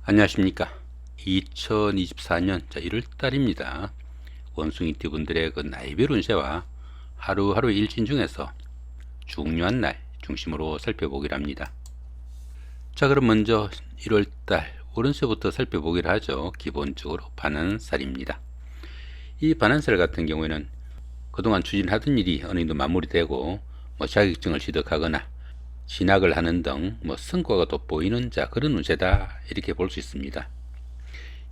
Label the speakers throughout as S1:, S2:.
S1: 안녕하십니까. 2024년 1월달입니다. 원숭이띠 분들의 그 나이별 운세와 하루하루 일진 중에서 중요한 날 중심으로 살펴보기를 합니다. 자, 그럼 먼저 1월달 오른세부터 살펴보기를 하죠. 기본적으로 반환살입니다. 이 반환살 같은 경우에는 그동안 추진하던 일이 어느 정도 마무리되고 자격증을 취득하거나 진학을 하는 등 성과가 돋보이는 그런 운세다 이렇게 볼 수 있습니다.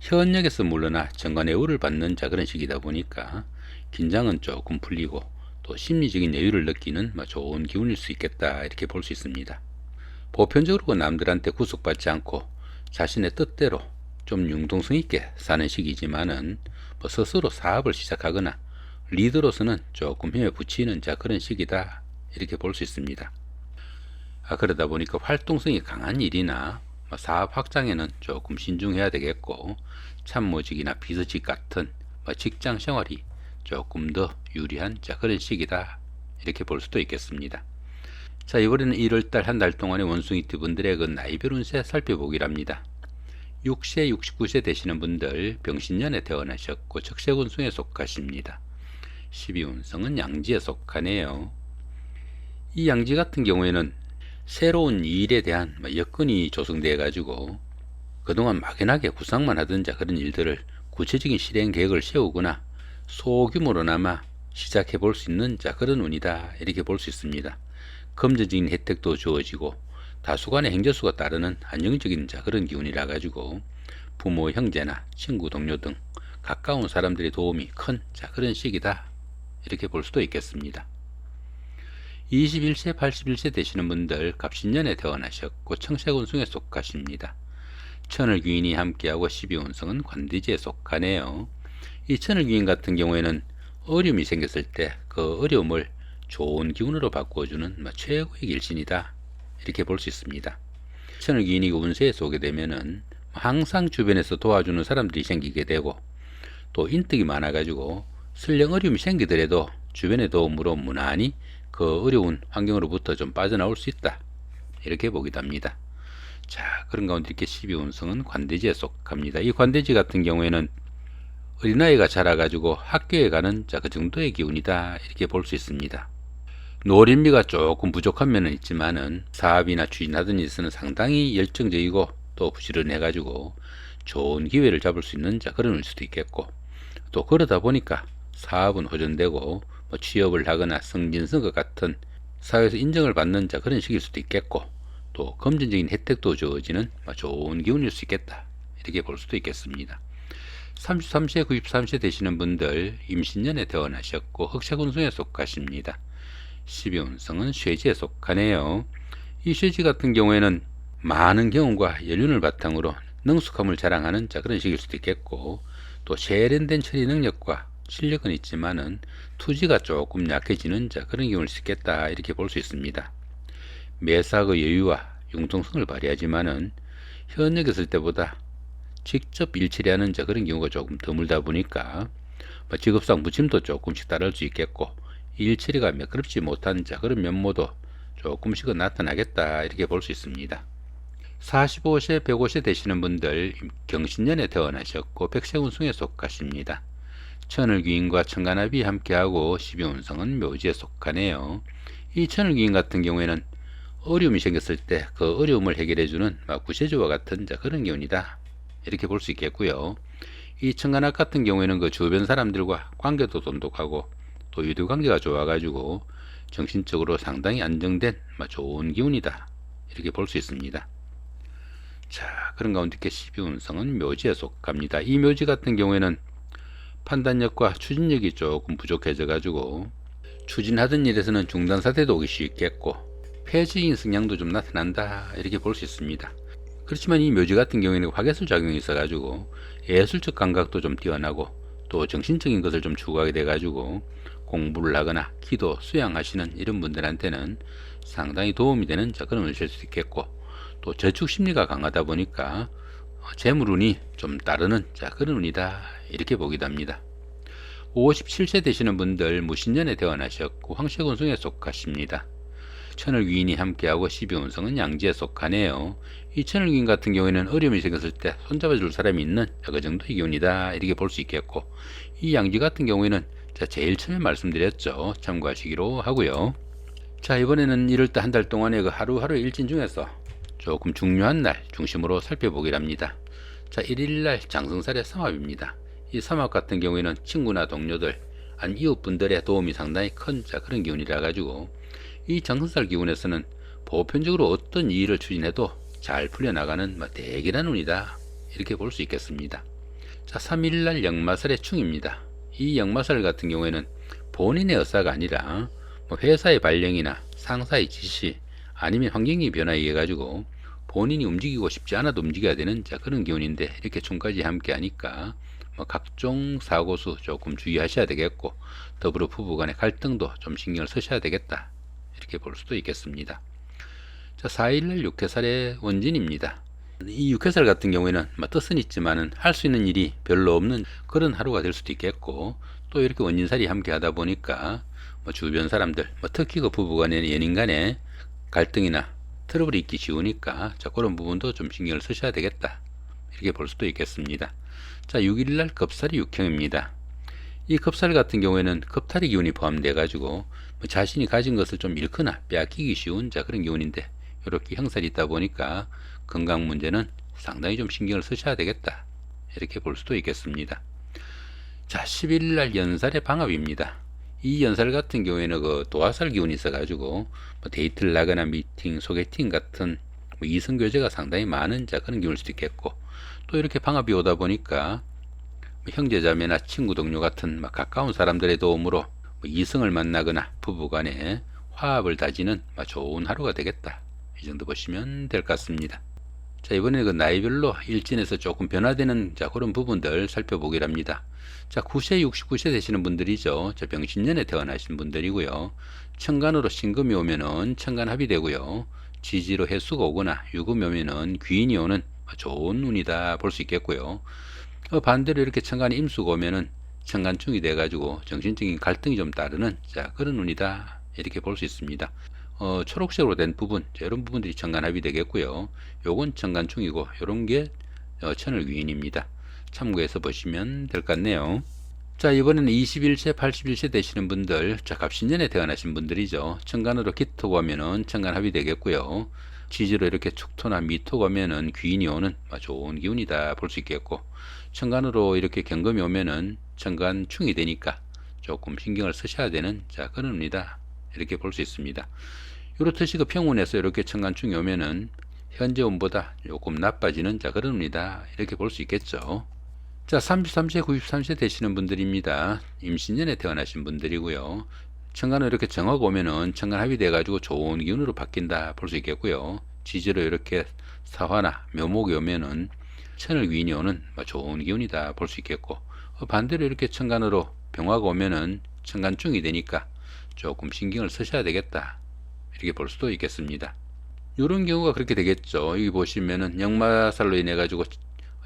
S1: 현역에서 물러나 정관예우를 받는 그런 시기다 보니까 긴장은 조금 풀리고 또 심리적인 여유를 느끼는 좋은 기운일 수 있겠다 이렇게 볼 수 있습니다. 보편적으로 남들한테 구속받지 않고 자신의 뜻대로 좀 융통성 있게 사는 시기지만은 스스로 사업을 시작하거나 리더로서는 조금 힘에 부치는 그런 시기다 이렇게 볼 수 있습니다. 그러다 보니까 활동성이 강한 일이나 사업 확장에는 조금 신중해야 되겠고, 참모직이나 비서직 같은 직장 생활이 조금 더 유리한 그런 시기다 이렇게 볼 수도 있겠습니다. 자, 이번에는 1월달 한 달 동안의 원숭이띠 분들의 그 나이별 운세 살펴보기를 합니다. 6세, 69세 되시는 분들 병신년에 태어나셨고 적색운수에 속하십니다. 12운성은 양지에 속하네요. 이 양지 같은 경우에는 새로운 일에 대한 여건이 조성되어 가지고 그동안 막연하게 구상만 하던 그런 일들을 구체적인 실행 계획을 세우거나 소규모로나마 시작해 볼 수 있는 그런 운이다 이렇게 볼 수 있습니다. 금전적인 혜택도 주어지고 다수간의 행저수가 따르는 안정적인 그런 기운이라 가지고 부모, 형제나 친구, 동료 등 가까운 사람들의 도움이 큰 그런 시기다 이렇게 볼 수도 있겠습니다. 21세, 81세 되시는 분들 갑신년에 태어나셨고 청색운성에 속하십니다. 천을귀인이 함께하고 12운성은 관대지에 속하네요. 이 천을귀인 같은 경우에는 어려움이 생겼을 때 그 어려움을 좋은 기운으로 바꿔주는 최고의 일신이다 이렇게 볼 수 있습니다. 천을귀인이 운세에 쏘게 되면은 항상 주변에서 도와주는 사람들이 생기게 되고 또 인덕이 많아가지고 설령 어려움이 생기더라도 주변의 도움으로 무난히 그 어려운 환경으로부터 좀 빠져나올 수 있다 이렇게 보기도 합니다. 자, 그런 가운데 이렇게 12운성은 관대지에 속합니다. 이 관대지 같은 경우에는 어린아이가 자라가지고 학교에 가는 그 정도의 기운이다 이렇게 볼 수 있습니다. 노린미가 조금 부족한 면은 있지만은 사업이나 추진하던 일에서는 상당히 열정적이고 또 부지런해가지고 좋은 기회를 잡을 수 있는 그런 일 수도 있겠고, 또 그러다 보니까 사업은 호전되고 취업을 하거나 승진선거 같은 사회에서 인정을 받는 그런 시기일 수도 있겠고, 또 금전적인 혜택도 주어지는 좋은 기운일 수 있겠다 이렇게 볼 수도 있겠습니다. 33세, 93세 되시는 분들 임신년에 태어나셨고 흑색운성에 속하십니다. 12운성은 쇠지에 속하네요. 이 쇠지 같은 경우에는 많은 경험과 연륜을 바탕으로 능숙함을 자랑하는 그런 시기일 수도 있겠고, 또 세련된 처리 능력과 실력은 있지만은 투지가 조금 약해지는 그런 경우일 수 있겠다 이렇게 볼 수 있습니다. 매사의 여유와 융통성을 발휘하지만은 현역에 있을 때보다 직접 일처리하는 그런 경우가 조금 드물다 보니까 직업상 부침도 조금씩 따를 수 있겠고, 일처리가 매끄럽지 못한 그런 면모도 조금씩은 나타나겠다 이렇게 볼 수 있습니다. 45세, 105세 되시는 분들 경신년에 태어나셨고 백색운성에 속하십니다. 천을귀인과 천간합이 함께하고 12운성은 묘지에 속하네요. 이 천을귀인 같은 경우에는 어려움이 생겼을 때 그 어려움을 해결해주는 구세주와 같은 그런 기운이다 이렇게 볼 수 있겠고요. 이 천간합 같은 경우에는 그 주변 사람들과 관계도 돈독하고 또 유대관계가 좋아가지고 정신적으로 상당히 안정된 좋은 기운이다 이렇게 볼 수 있습니다. 자, 그런 가운데 이렇게 12운성은 묘지에 속합니다. 이 묘지 같은 경우에는 판단력과 추진력이 조금 부족해져 가지고 추진하던 일에서는 중단 사태도 오기 쉽겠고 폐지인 성향도 좀 나타난다 이렇게 볼 수 있습니다. 그렇지만 이 묘지 같은 경우에는 화개술 작용이 있어 가지고 예술적 감각도 좀 뛰어나고 또 정신적인 것을 좀 추구하게 돼 가지고 공부를 하거나 기도, 수양하시는 이런 분들한테는 상당히 도움이 되는 그런 운세일 수 있겠고, 또 저축 심리가 강하다 보니까 재물운이 좀 따르는 그런 운이다 이렇게 보기도 합니다. 57세 되시는 분들 무신년에 태어나셨고 황색운성에 속하십니다. 천을 귀인이 함께하고 12운성은 양지에 속하네요. 이 천을 귀인 같은 경우에는 어려움이 생겼을 때 손잡아줄 사람이 있는 그 정도의 기운이다 이렇게 볼 수 있겠고, 이 양지 같은 경우에는 제일 처음에 말씀드렸죠. 참고하시기로 하고요. 자, 이번에는 이럴 때 한 달 동안의 그 하루하루 일진 중에서 조금 중요한 날 중심으로 살펴보기로 합니다. 자, 1일날 장성살의 삼합입니다. 이 삼합 같은 경우에는 친구나 동료들, 아니 이웃분들의 도움이 상당히 큰 그런 기운이라 가지고 이 장성살 기운에서는 보편적으로 어떤 일을 추진해도 잘 풀려나가는 대기란 운이다 이렇게 볼 수 있겠습니다. 자, 3일날 역마살의 충입니다. 이 역마살 같은 경우에는 본인의 의사가 아니라 회사의 발령이나 상사의 지시 아니면 환경의 변화에 의해 가지고 본인이 움직이고 싶지 않아도 움직여야 되는 그런 기운인데, 이렇게 충까지 함께 하니까 각종 사고수 조금 주의하셔야 되겠고, 더불어 부부 간의 갈등도 좀 신경을 쓰셔야 되겠다 이렇게 볼 수도 있겠습니다. 자, 4일날 육해살의 원진입니다. 이 육해살 같은 경우에는 뜻은 있지만은 할 수 있는 일이 별로 없는 그런 하루가 될 수도 있겠고, 또 이렇게 원진살이 함께 하다 보니까 주변 사람들, 특히 그 부부 간의 연인 간의 갈등이나 트러블이 있기 쉬우니까 그런 부분도 좀 신경을 쓰셔야 되겠다 이렇게 볼 수도 있겠습니다. 자, 6일날 겁살이 육형입니다. 이 겁살 같은 경우에는 겁탈의 기운이 포함되어 가지고 자신이 가진 것을 좀 잃거나 빼앗기기 쉬운 그런 기운인데, 이렇게 형살이 있다 보니까 건강 문제는 상당히 좀 신경을 쓰셔야 되겠다 이렇게 볼 수도 있겠습니다. 자, 10일날 연살의 방합입니다. 이 연살 같은 경우에는 그 도화살 기운이 있어 가지고 데이트를 나거나 미팅, 소개팅 같은 이성 교제가 상당히 많은 그런 기운일 수도 있겠고, 또 이렇게 방합이 오다 보니까 형제자매나 친구 동료 같은 가까운 사람들의 도움으로 이성을 만나거나 부부간에 화합을 다지는 좋은 하루가 되겠다, 이 정도 보시면 될 것 같습니다. 자, 이번에 그 나이별로 일진에서 조금 변화되는 그런 부분들 살펴보기로 합니다. 자, 9세 69세 되시는 분들이죠. 병신년에 태어나신 분들이고요. 천간으로 신금이 오면은 천간합이 되고요. 지지로 해수가 오거나 유금이 오면은 귀인이 오는 좋은 운이다 볼 수 있겠고요. 반대로 이렇게 천간에 임수가 오면은 천간충이 돼 가지고 정신적인 갈등이 좀 따르는 그런 운이다 이렇게 볼 수 있습니다. 초록색으로 된 부분, 이런 부분들이 천간합이 되겠고요. 요건 천간충이고, 요런 게 천을 귀인입니다. 참고해서 보시면 될 것 같네요. 자, 이번에는 21세 81세 되시는 분들, 갑신년에 태어나신 분들이죠. 천간으로 기토가 오면은 천간합이 되겠고요. 지지로 이렇게 축토나 미토가 오면은 귀인이 오는 좋은 기운이다 볼 수 있겠고, 천간으로 이렇게 경금이 오면은 천간충이 되니까 조금 신경을 쓰셔야 되는 그런 운이다 이렇게 볼 수 있습니다. 이렇듯이 그 평운에서 이렇게 천간충이 오면은 현재 운보다 조금 나빠지는 그런 운이다 이렇게 볼 수 있겠죠. 자, 33세 93세 되시는 분들입니다. 임신년에 태어나신 분들이고요. 천간으로 이렇게 정화가 오면은 천간합이 돼 가지고 좋은 기운으로 바뀐다 볼 수 있겠고요. 지지로 이렇게 사화나 묘목이 오면은 천을 귀인이 오는 좋은 기운이다 볼 수 있겠고, 반대로 이렇게 천간으로 병화가 오면은 천간충이 되니까 조금 신경을 쓰셔야 되겠다 이렇게 볼 수도 있겠습니다. 이런 경우가 그렇게 되겠죠. 여기 보시면은 역마살로 인해 가지고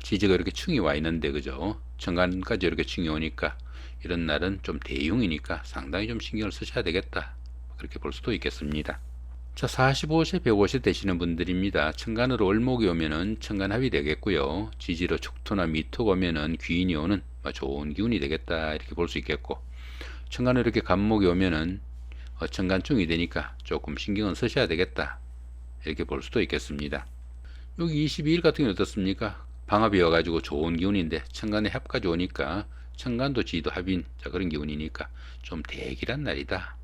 S1: 지지가 이렇게 충이 와 있는데, 그죠? 천간까지 이렇게 충이 오니까 이런 날은 좀 대흉이니까 상당히 좀 신경을 쓰셔야 되겠다 그렇게 볼 수도 있겠습니다. 자, 45세 105세 되시는 분들입니다. 천간으로 을목이 오면은 천간합이 되겠고요. 지지로 축토나 미토가 오면은 귀인이 오는 좋은 기운이 되겠다 이렇게 볼 수 있겠고, 천간으로 이렇게 간목이 오면은 천간충이 되니까 조금 신경은 쓰셔야 되겠다 이렇게 볼 수도 있겠습니다. 여기 22일 같은 경우는 어떻습니까? 방합이 와가지고 좋은 기운인데 천간에 합까지 오니까 천간도 지도 합인 그런 기운이니까 좀 대기란 날이다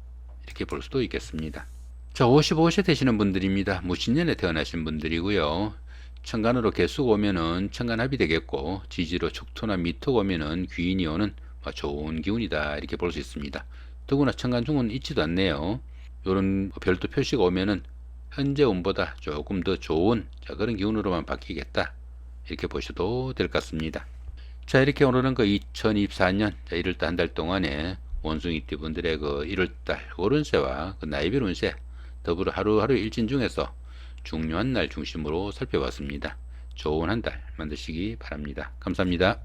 S1: 이렇게 볼 수도 있겠습니다. 자, 55세 되시는 분들입니다. 무신년에 태어나신 분들이고요. 천간으로 개수가 오면은 천간합이 되겠고, 지지로 축토나 미토가 오면은 귀인이 오는 좋은 기운이다 이렇게 볼 수 있습니다. 더구나 천간중은 있지도 않네요. 이런 별도 표시가 오면은 현재 운보다 조금 더 좋은 그런 기운으로만 바뀌겠다 이렇게 보셔도 될 것 같습니다. 자, 이렇게 오늘은 그 2024년 1월달 한 달 동안에 원숭이띠 분들의 그 1월달 월운세와 그 나이별 운세, 더불어 하루하루 일진 중에서 중요한 날 중심으로 살펴봤습니다. 좋은 한 달 만드시기 바랍니다. 감사합니다.